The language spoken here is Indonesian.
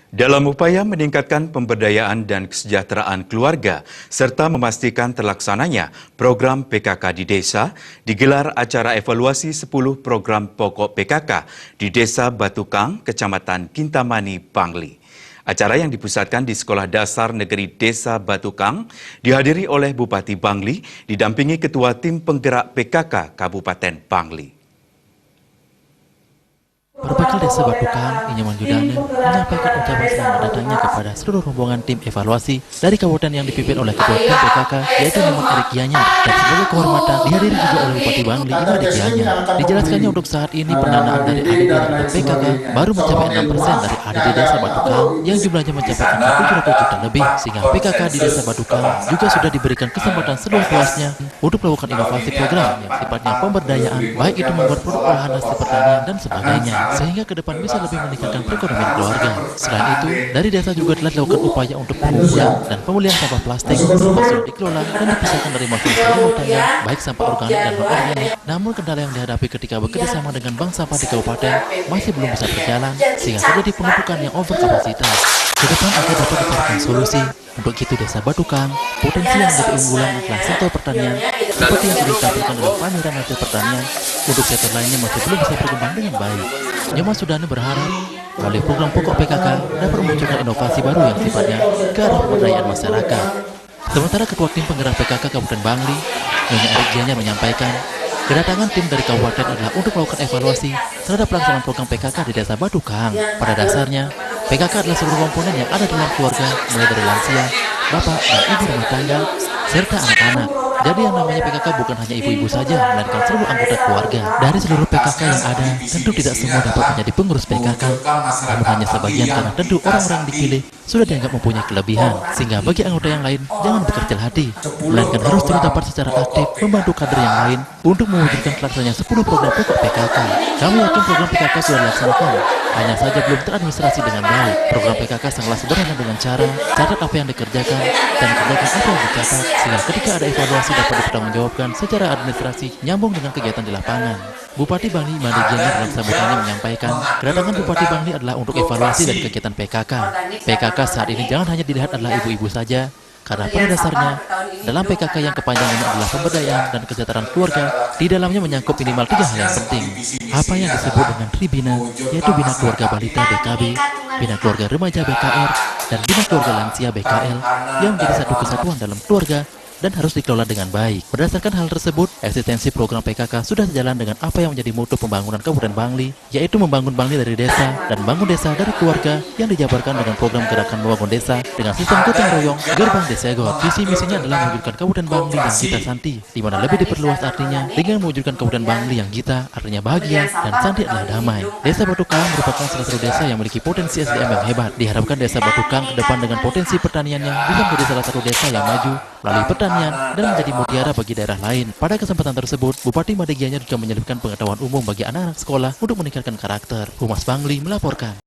Dalam upaya meningkatkan pemberdayaan dan kesejahteraan keluarga serta memastikan terlaksananya program PKK di desa, digelar acara evaluasi 10 program pokok PKK di Desa Batukang, Kecamatan Kintamani, Bangli. Acara yang dipusatkan di Sekolah Dasar Negeri Desa Batukang dihadiri oleh Bupati Bangli didampingi Ketua Tim Penggerak PKK Kabupaten Bangli. Berbekal Desa Batukang, Inyaman Yudane menyampaikan ucapan selamat datangnya kepada seluruh rombongan tim evaluasi dari kabupaten yang dipimpin oleh Ketua Tim PKK, yaitu Muhammad Erik Gianyar, dan sebagai kehormatan dihadiri juga oleh Bupati Bangli, Imadi Gianyar. Dijelaskannya untuk saat ini pendanaan dari ADD terhadap PKK baru mencapai 6% dari ADD Desa Batukang yang jumlahnya mencapai 700 juta lebih, sehingga PKK di Desa Batukang juga sudah diberikan kesempatan seluas-luasnya untuk melakukan inovasi program yang sifatnya pemberdayaan, baik itu membuat produk olahan hasil pertanian dan sebagainya, sehingga ke depan bisa lebih meningkatkan perekonomian keluarga. Selain itu, dari desa juga telah dilakukan upaya untuk pengumpulan dan pemulihan sampah plastik, sampah sudah dikelola dan dipisahkan dari masing-masing rumah tangga, baik sampah organik dan non-organik. Namun kendala yang dihadapi ketika bekerjasama dengan bank sampah di kabupaten masih belum bisa berjalan, sehingga terjadi penumpukan yang overkapasitas. Ke depan agar dapat dicarikan solusi. Untuk itu Desa Batukang, potensi yang menjadi unggulan adalah sektor pertanian, seperti yang sudah ditampilkan dalam pameran hasil pertanian. Untuk sektor lainnya masih belum bisa berkembang dengan baik. Nyoman Sudane berharap melalui program pokok PKK dapat memunculkan inovasi baru yang sifatnya ke arah pemberdayaan masyarakat. Sementara Ketua Tim Penggerak PKK Kabupaten Bangli, Nyonya Erik Gianyar menyampaikan, kedatangan tim dari kabupaten adalah untuk melakukan evaluasi terhadap pelaksanaan program PKK di Desa Batukang. Pada dasarnya, PKK adalah seluruh komponen yang ada dalam keluarga, mulai dari lansia, bapak dan ibu rumah tangga, serta anak-anak. Jadi yang namanya PKK bukan hanya ibu-ibu saja, melainkan seluruh anggota keluarga. Dari seluruh PKK yang ada, tentu tidak semua dapat menjadi pengurus PKK, namun hanya sebagian karena tentu orang-orang yang dipilih sudah dianggap mempunyai kelebihan. Sehingga bagi anggota yang lain, jangan berkecil hati, melainkan harus terus dapat secara aktif membantu kader yang lain untuk mewujudkan pelaksananya 10 program pokok PKK. Kami yakin program PKK sudah dilaksanakan, hanya saja belum teradministrasi dengan baik. Program PKK sangatlah sederhana dengan cara catat apa yang dikerjakan dan kerjakan apa yang dicatat, sehingga ketika ada evaluasi dapat dipertanggungjawabkan secara administrasi nyambung dengan kegiatan di lapangan. Bupati Bangli Imadi Gianyar dalam sambutannya menyampaikan, kedatangan Bupati Bangli adalah untuk evaluasi dari kegiatan PKK. PKK saat ini jangan hanya dilihat adalah ibu-ibu saja, karena pada dasarnya, dalam PKK yang kepanjangannya adalah pemberdayaan dan kesejahteraan keluarga, di dalamnya menyangkut minimal 3 hal yang penting. Apa yang disebut dengan Tribina, yaitu Bina Keluarga Balita BKB, Bina Keluarga Remaja BKR, dan Bina Keluarga Lansia BKL, yang menjadi satu kesatuan dalam keluarga dan harus dikelola dengan baik. Berdasarkan hal tersebut, eksistensi program PKK sudah sejalan dengan apa yang menjadi mutu pembangunan Kabupaten Bangli, yaitu membangun Bangli dari desa dan bangun desa dari keluarga, yang dijabarkan dengan program gerakan membangun desa dengan sistem gotong royong gerbang Desegot. Visi misinya adalah mewujudkan Kabupaten Bangli yang Gita Santi, di mana lebih diperluas artinya dengan mewujudkan Kabupaten Bangli yang Gita artinya bahagia dan Santi adalah damai. Desa Batukang merupakan salah satu desa yang memiliki potensi SDM yang hebat. Diharapkan Desa Batukang ke depan dengan potensi pertaniannya bisa menjadi salah satu desa yang maju melalui pertanian dan menjadi mutiara bagi daerah lain. Pada kesempatan tersebut, Bupati Imadi Gianyar juga menyelipkan pengetahuan umum bagi anak-anak sekolah untuk meningkatkan karakter. Humas Bangli melaporkan.